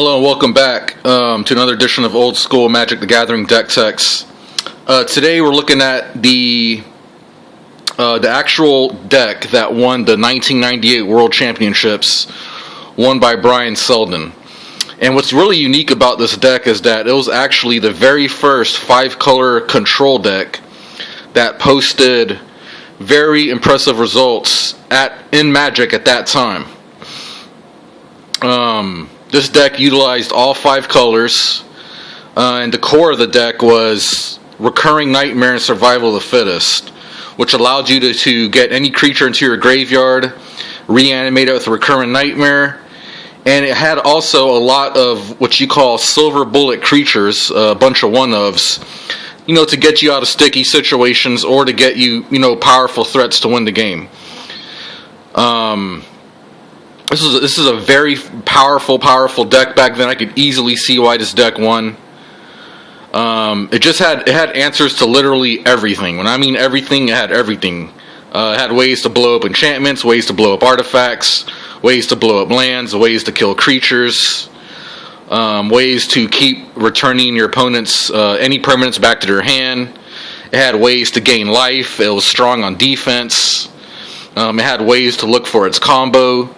Hello and welcome back to another edition of Old School Magic the Gathering Deck Techs. Today we're looking at the actual deck that won the 1998 World Championships, won by Brian Selden. And what's really unique about this deck is that it was actually the very first 5-color control deck that posted very impressive results in Magic at that time. This deck utilized all 5 colors, and the core of the deck was Recurring Nightmare and Survival of the Fittest, which allowed you to get any creature into your graveyard, reanimate it with a Recurring Nightmare, and it had also a lot of what you call silver bullet creatures, a bunch of one-ofs, to get you out of sticky situations or to get you, powerful threats to win the game. This is a very powerful deck back then. I could easily see why this deck won. It had answers to literally everything. When I mean everything, it had everything. It had ways to blow up enchantments, ways to blow up artifacts, ways to blow up lands, ways to kill creatures, ways to keep returning your opponent's any permanents back to their hand. It had ways to gain life. It was strong on defense. It had ways to look for its combo.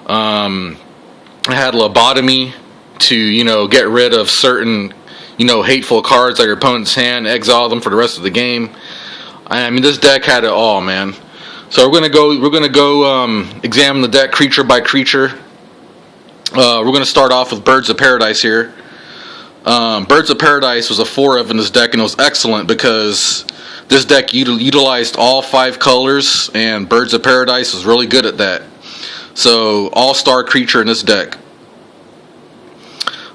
It had lobotomy to, get rid of certain, hateful cards out of your opponent's hand, exile them for the rest of the game. I mean, this deck had it all, man. So we're gonna go examine the deck creature by creature. We're gonna start off with Birds of Paradise here. Birds of Paradise was a 4-of in this deck, and it was excellent because this deck utilized all 5 colors, and Birds of Paradise was really good at that. So, all-star creature in this deck.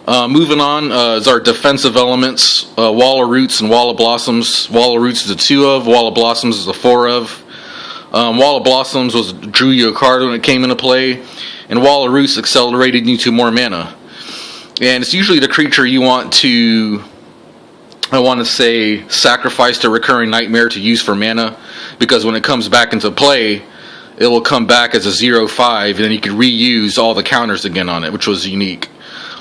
Moving on is our defensive elements. Wall of Roots and Wall of Blossoms. Wall of Roots is a 2-of. Wall of Blossoms is a 4-of. Wall of Blossoms drew you a card when it came into play. And Wall of Roots accelerated you to more mana. And it's usually the creature you want to, sacrifice to Recurring Nightmare to use for mana. Because when it comes back into play, it will come back as a 0/5, and then you can reuse all the counters again on it, which was unique.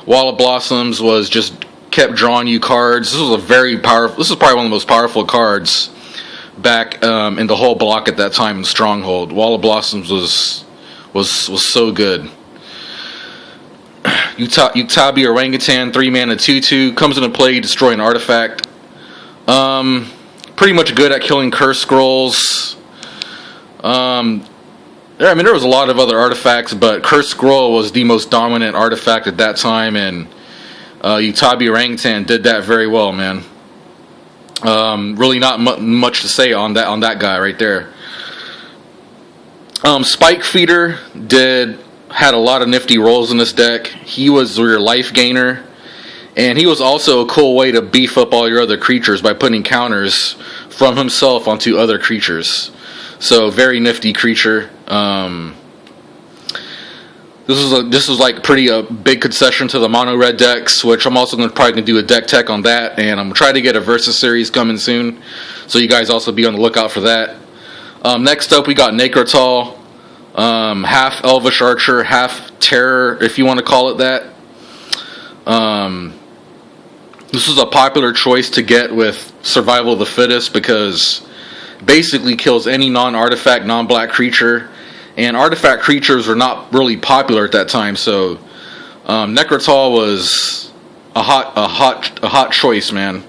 Wall of Blossoms was just kept drawing you cards. This is probably one of the most powerful cards back in the whole block at that time in Stronghold. Wall of Blossoms was so good. Utabi Orangutan, 3-mana 2/2, comes into play, you destroy an artifact. Pretty much good at killing curse scrolls. There was a lot of other artifacts, but Curse Scroll was the most dominant artifact at that time, and Utabi Orangutan did that very well, man. Really not much to say on that guy right there. Spike Feeder had a lot of nifty rolls in this deck. He was your life gainer, and he was also a cool way to beef up all your other creatures by putting counters from himself onto other creatures. So very nifty creature. This was like pretty big concession to the mono red decks, which I'm also probably gonna do a deck tech on that, and I'm gonna try to get a Versus series coming soon, so you guys also be on the lookout for that. Next up, we got Necrotal, half Elvish Archer, half Terror, if you want to call it that. This was a popular choice to get with Survival of the Fittest because basically kills any non-artifact, non-black creature, and artifact creatures were not really popular at that time. So Necrotal was a hot choice, man.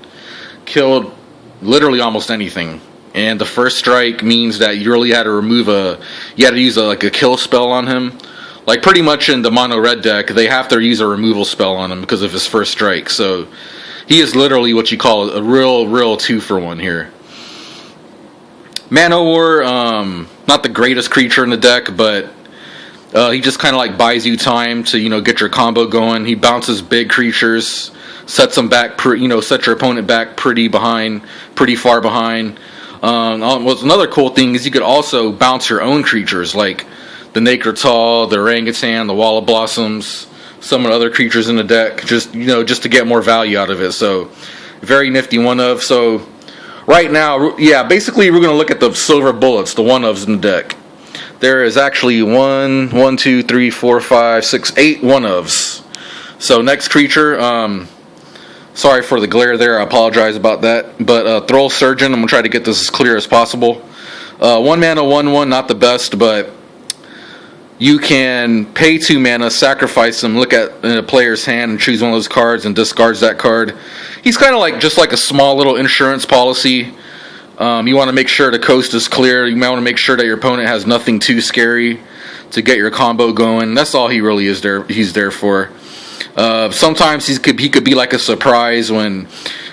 Killed literally almost anything, and the first strike means that you really had to use a kill spell on him. Like pretty much in the mono red deck, they have to use a removal spell on him because of his first strike. So he is literally what you call a real 2-for-1 here. Manowar, not the greatest creature in the deck, but he just kind of like buys you time to get your combo going. He bounces big creatures, sets them back, set your opponent back pretty far behind. What's another cool thing is you could also bounce your own creatures like the Necrotal, the Orangutan, the Wall of Blossoms, some of the other creatures in the deck, just to get more value out of it. So very nifty 1-of. So right now, yeah, basically we're going to look at the silver bullets, the 1-ofs in the deck. There is actually 8 1-ofs. So next creature, sorry for the glare there, I apologize about that. But Thrall Surgeon, I'm going to try to get this as clear as possible. 1 mana, 1/1, not the best, but you can pay 2 mana, sacrifice him, look at a player's hand and choose one of those cards and discards that card. He's kind of like just like a small little insurance policy. You want to make sure the coast is clear. You might want to make sure that your opponent has nothing too scary to get your combo going. That's all he really is there. He's there for. Sometimes he could be like a surprise when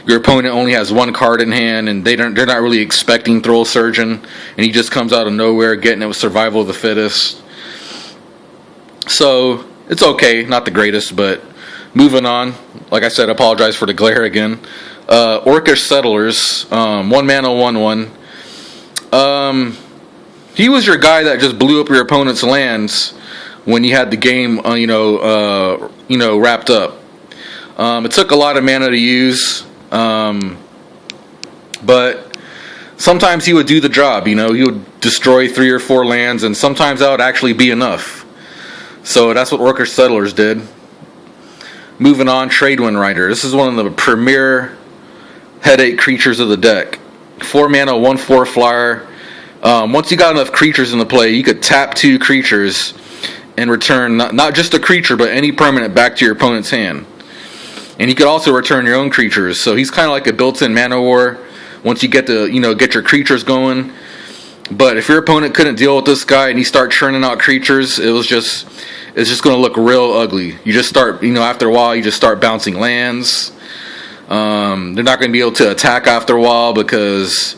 your opponent only has 1 card in hand and they're not really expecting Thrall Surgeon, and he just comes out of nowhere getting it with Survival of the Fittest. So it's okay, not the greatest, but moving on. Like I said, I apologize for the glare again. Orcish Settlers, 1 mana, 1/1. He was your guy that just blew up your opponent's lands when you had the game, wrapped up. It took a lot of mana to use, but sometimes he would do the job. He would destroy 3 or 4 lands, and sometimes that would actually be enough. So that's what Orcish Settlers did. Moving on, Tradewind Rider. This is one of the premier headache creatures of the deck. 4 mana, 1/4 flyer. Once you got enough creatures in the play, you could tap 2 creatures and return not just a creature, but any permanent back to your opponent's hand. And you could also return your own creatures. So he's kind of like a built-in mana war once you get to get your creatures going. But if your opponent couldn't deal with this guy and he start churning out creatures, it's just going to look real ugly. You just start, after a while, you just start bouncing lands. They're not going to be able to attack after a while because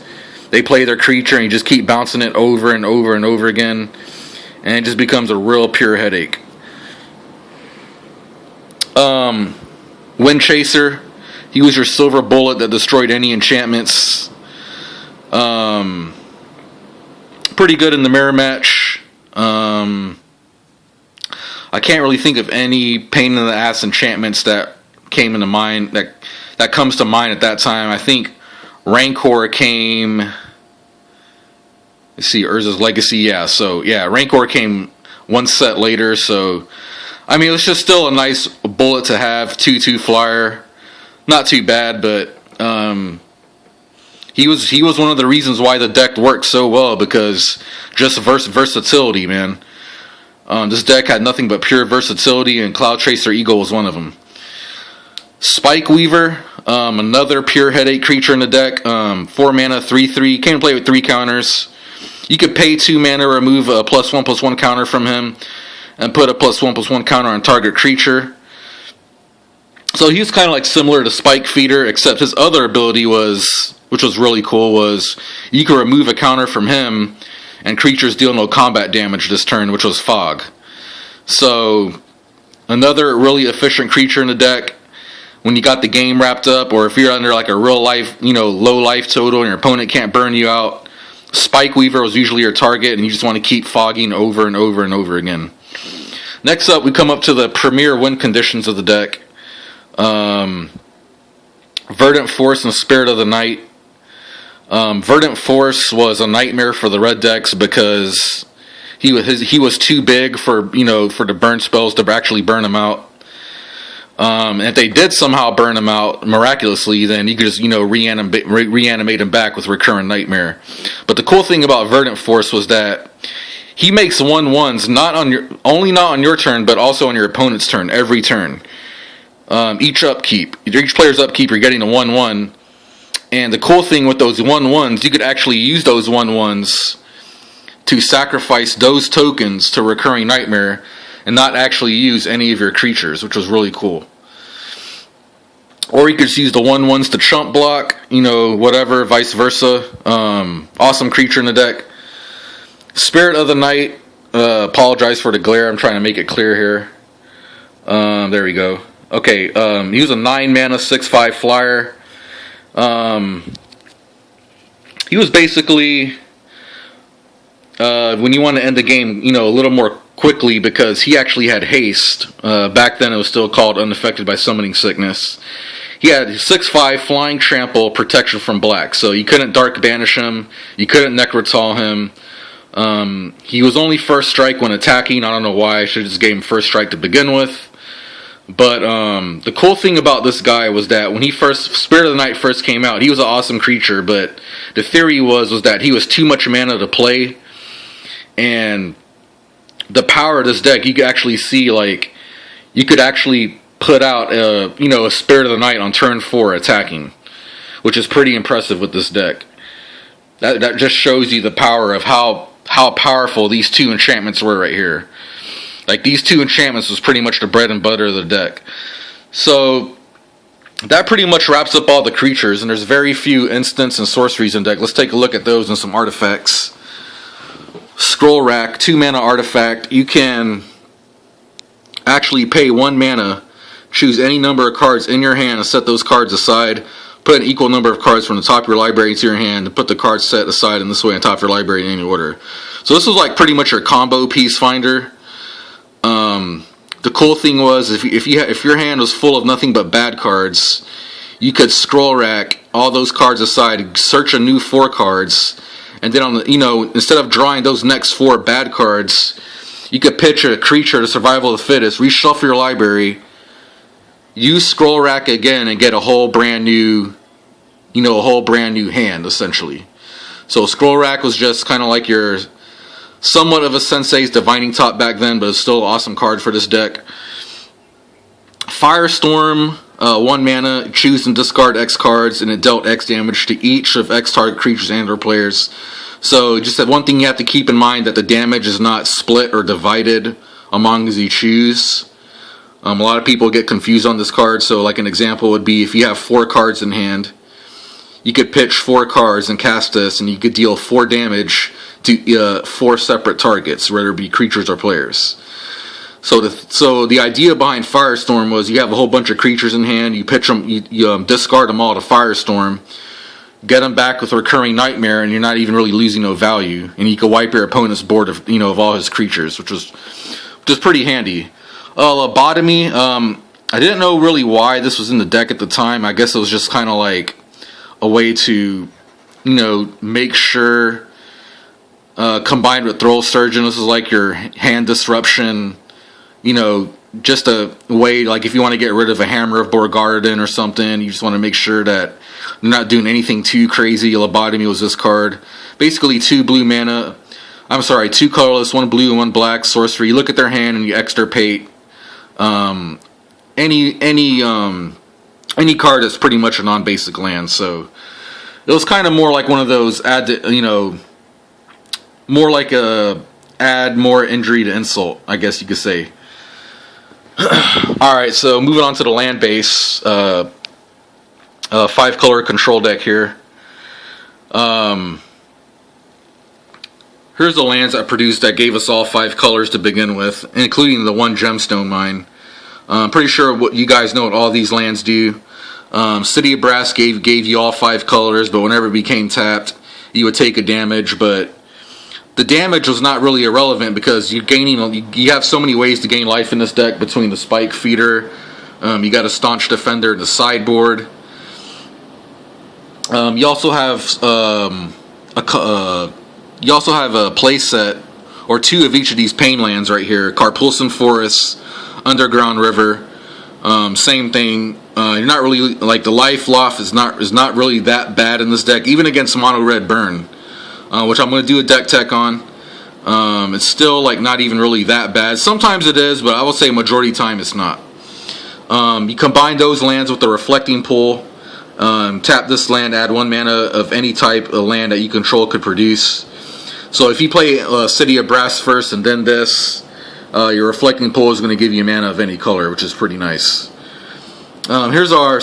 they play their creature and you just keep bouncing it over and over and over again, and it just becomes a real pure headache. Wind Chaser, he was your silver bullet that destroyed any enchantments. Pretty good in the mirror match. I can't really think of any pain in the ass enchantments that came into mind that comes to mind at that time. I think Rancor came. Let's see, Urza's Legacy. Yeah, so yeah, Rancor came 1 set later. So I mean, it's just still a nice bullet to have. 2/2 flyer, not too bad, but he was one of the reasons why the deck worked so well, because just versatility, man. This deck had nothing but pure versatility, and Cloud Tracer Eagle was one of them. Spike Weaver, another pure headache creature in the deck. 4 mana, 3/3. Came to play with 3 counters. You could pay 2 mana, remove a +1/+1 counter from him, and put a +1/+1 counter on target creature. So he was kind of like similar to Spike Feeder, except his other ability was, which was really cool, was you could remove a counter from him and creatures deal no combat damage this turn, which was Fog. So another really efficient creature in the deck when you got the game wrapped up, or if you're under like a real life, low life total and your opponent can't burn you out. Spike Weaver was usually your target, and you just want to keep fogging over and over and over again. Next up, we come up to the premier win conditions of the deck. Verdant Force and Spirit of the Night. Verdant Force was a nightmare for the red decks because he was too big for the burn spells to actually burn him out. And if they did somehow burn him out miraculously, then you could just reanimate him back with Recurring Nightmare. But the cool thing about Verdant Force was that he makes 1/1s not on your turn, but also on your opponent's turn every turn. Each player's upkeep, you're getting a 1/1. And the cool thing with those 1/1s, you could actually use those 1/1s to sacrifice those tokens to Recurring Nightmare and not actually use any of your creatures, which was really cool. Or you could just use the 1/1s to chump block, whatever, vice versa. Awesome creature in the deck. Spirit of the Night, apologize for the glare, I'm trying to make it clear here. There we go. Okay, he was a 9 mana, 6/5 flyer. He was basically, when you want to end the game, a little more quickly, because he actually had haste. Back then it was still called Unaffected by Summoning Sickness. He had 6/5 flying trample, protection from black, so you couldn't dark banish him, you couldn't Necrotal him. He was only first strike when attacking. I don't know why, I should have just gave him first strike to begin with. But the cool thing about this guy was that when Spirit of the Night first came out, he was an awesome creature, but the theory was that he was too much mana to play, and the power of this deck, you could actually see, like, you could actually put out a Spirit of the Night on turn 4 attacking, which is pretty impressive with this deck. That just shows you the power of how powerful these two enchantments were right here. Like, these two enchantments was pretty much the bread and butter of the deck. So that pretty much wraps up all the creatures, and there's very few instants and sorceries in deck. Let's take a look at those and some artifacts. Scroll Rack, 2 mana artifact. You can actually pay 1 mana, choose any number of cards in your hand and set those cards aside. Put an equal number of cards from the top of your library to your hand and put the cards set aside in this way on top of your library in any order. So this was like pretty much your combo piece finder. The cool thing was if your hand was full of nothing but bad cards, you could scroll rack all those cards aside, search a new 4 cards, and then instead of drawing those next 4 bad cards, you could pitch a creature to survival of the fittest, reshuffle your library, use scroll rack again, and get a whole brand new hand essentially. So scroll rack was just kind of like your somewhat of a Sensei's Divining Top back then, but it's still an awesome card for this deck. Firestorm, 1 mana, choose and discard X cards, and it dealt X damage to each of X target creatures and or players. So just that one thing you have to keep in mind, that the damage is not split or divided among as you choose. A lot of people get confused on this card, so like an example would be if you have 4 cards in hand, you could pitch 4 cards and cast this, and you could deal 4 damage to 4 separate targets, whether it be creatures or players. So the idea behind Firestorm was you have a whole bunch of creatures in hand, you pitch them, you discard them all to Firestorm, get them back with Recurring Nightmare, and you're not even really losing no value, and you can wipe your opponent's board of all his creatures, which is pretty handy. Lobotomy, I didn't know really why this was in the deck at the time. I guess it was just kind of like a way to, make sure, combined with Throll Surgeon, this is like your hand disruption, just a way, like if you want to get rid of a Hammer of Borgarden or something, you just want to make sure that you're not doing anything too crazy. Lobotomy was this card. Basically 2 colorless, 1 blue and 1 black sorcery. You look at their hand and you extirpate any card that's pretty much a non-basic land. So it was kind of more like one of those more like a add more injury to insult, I guess you could say. Alright, so moving on to the land base. 5-color control deck here. Here's the lands that produced that gave us all 5 colors to begin with, including the 1 gemstone mine. I'm pretty sure what you guys know what all these lands do. City of Brass gave you all 5 colors, but whenever it became tapped, you would take a damage, but the damage was not really irrelevant because you have so many ways to gain life in this deck between the Spike Feeder, you got a Staunch Defender in the sideboard. You also have a play set or 2 of each of these pain lands right here. Carpulsum Forest, Underground River. Same thing. You're not really like the life loss is not really that bad in this deck, even against Mono Red Burn, which I'm going to do a deck tech on. It's still like not even really that bad. Sometimes it is, but I will say majority time it's not. You combine those lands with the Reflecting Pool. Tap this land, add 1 mana of any type of land that you control could produce. So if you play City of Brass first and then this, your Reflecting Pool is going to give you mana of any color, which is pretty nice. Here's our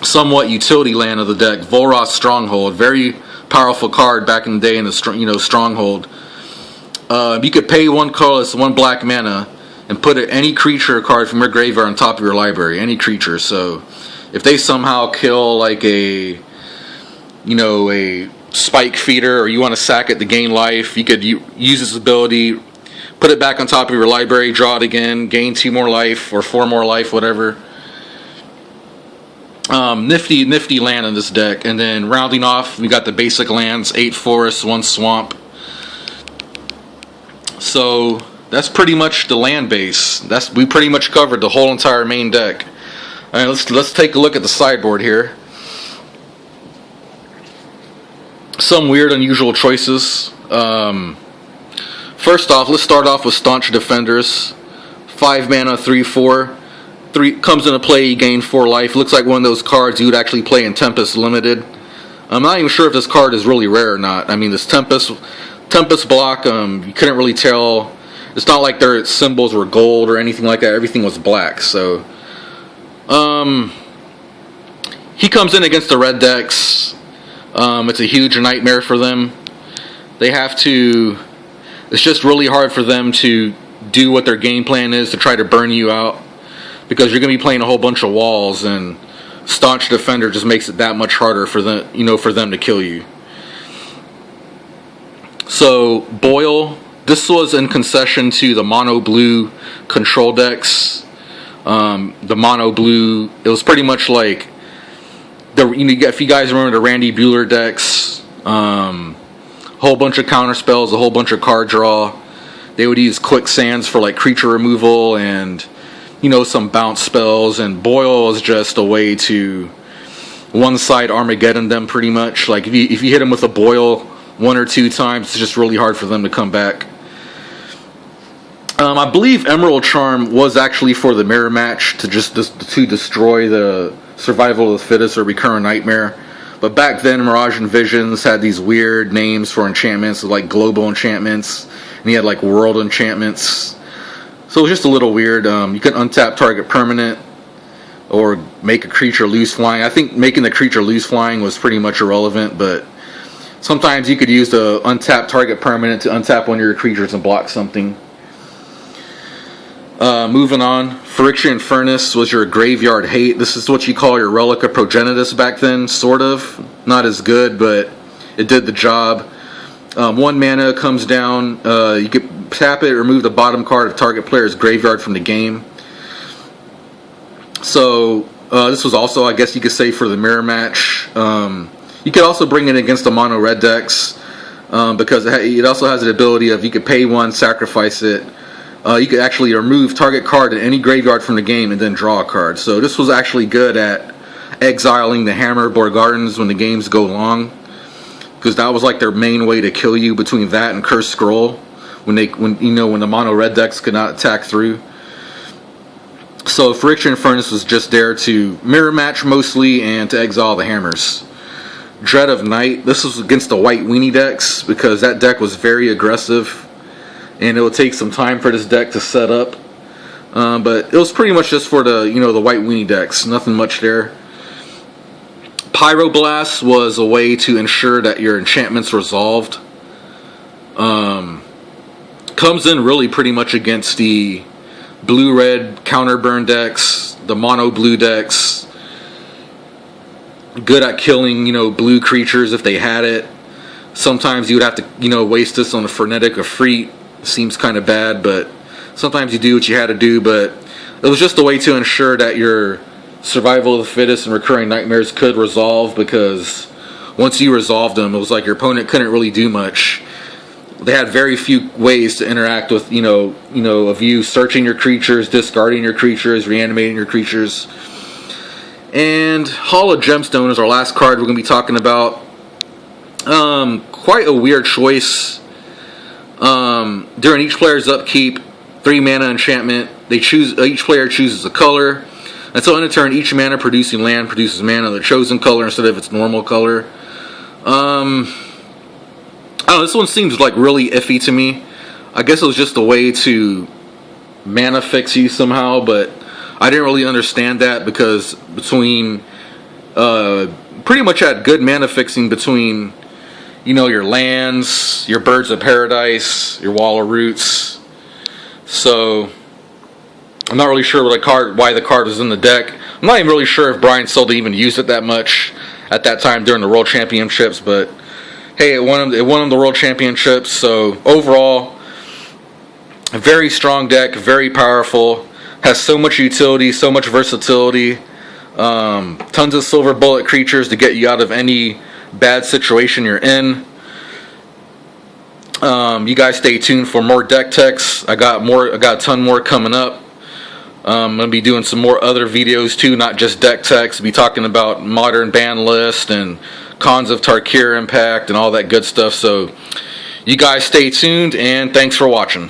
somewhat utility land of the deck, Volroth Stronghold. Very powerful card back in the day in the Stronghold. You could pay 1 colorless, 1 black mana, and put any creature card from your graveyard on top of your library. Any creature. So if they somehow kill like a Spike Feeder, or you want to sack it to gain life, you could use this ability, put it back on top of your library, draw it again, gain 2 more life or 4 more life, whatever. Nifty land in this deck. And then rounding off, we got the basic lands, 8 forests, 1 swamp. So that's pretty much the land base. We pretty much covered the whole entire main deck. All right, let's take a look at the sideboard here. Some weird, unusual choices. First off, let's start off with Staunch Defenders. 5 mana, 3/4. 3 comes into play, you gain 4 life. Looks like one of those cards you would actually play in Tempest Limited. I'm not even sure if this card is really rare or not. I mean, this Tempest block, you couldn't really tell. It's not like their symbols were gold or anything like that. Everything was black. So, he comes in against the red decks. It's a huge nightmare for them. They have to. It's just really hard for them to do what their game plan is to try to burn you out, because you're going to be playing a whole bunch of walls, and Staunch Defender just makes it that much harder for them, for them to kill you. So Boil, this was in concession to the mono blue control decks. The mono blue, it was pretty much like if you guys remember the Randy Bueller decks, whole bunch of counter spells, a whole bunch of card draw. They would use quicksands for like creature removal and some bounce spells, and Boil is just a way to one-side Armageddon them pretty much. Like if you hit them with a Boil 1 or 2 times, it's just really hard for them to come back. I believe Emerald Charm was actually for the mirror match to destroy the Survival of the Fittest or Recurring Nightmare. But back then, Mirage and Visions had these weird names for enchantments, like global enchantments, and he had like world enchantments. So it was just a little weird. You could untap target permanent or make a creature lose flying. I think making the creature lose flying was pretty much irrelevant, but sometimes you could use the untap target permanent to untap one of your creatures and block something. Moving on, Phyrexian Furnace was your graveyard hate. This is what you call your Relic of Progenitus back then, sort of. Not as good, but it did the job. 1 mana comes down. You could tap it, remove the bottom card of target player's graveyard from the game. So this was also, I guess you could say, for the mirror match. You could also bring it against the mono red decks, because it also has the ability of you could pay 1, sacrifice it. You could actually remove target card in any graveyard from the game and then draw a card. So this was actually good at exiling the Hammer Borgardens when the games go long, because that was like their main way to kill you, between that and Cursed Scroll, when the mono red decks could not attack through. So Phyrexian Furnace was just there to mirror match mostly and to exile the hammers. Dread of Night, this was against the white weenie decks, because that deck was very aggressive, and it would take some time for this deck to set up. But it was pretty much just for the the white weenie decks. Nothing much there. Pyroblast was a way to ensure that your enchantments resolved. Comes in really pretty much against the blue-red counterburn decks, the mono-blue decks. Good at killing, blue creatures if they had it. Sometimes you would have to, waste this on a Frenetic Efreet. Seems kind of bad, but sometimes you do what you had to do. But it was just a way to ensure that your Survival of the Fittest and Recurring Nightmares could resolve, because once you resolved them, it was like your opponent couldn't really do much. They had very few ways to interact with, of you searching your creatures, discarding your creatures, reanimating your creatures. And Hall of Gemstone is our last card we're going to be talking about. Quite a weird choice. During each player's upkeep, 3 mana enchantment, each player chooses a color. Until end of turn, each mana producing land produces mana of the chosen color instead of its normal color. I don't know, this one seems like really iffy to me. I guess it was just a way to mana fix you somehow, but I didn't really understand that, because between pretty much had good mana fixing between your lands, your Birds of Paradise, your Wall of Roots. So I'm not really sure why the card was in the deck. I'm not even really sure if Brian Solda even used it that much at that time during the World Championships, but hey, it won him the World Championships. So overall, a very strong deck, very powerful, has so much utility, so much versatility, tons of silver bullet creatures to get you out of any bad situation you're in. You guys stay tuned for more deck techs. I got a ton more coming up. I'm going to be doing some more other videos too, not just deck techs. Be talking about modern ban list and cons of Tarkir Impact and all that good stuff. So you guys stay tuned, and thanks for watching.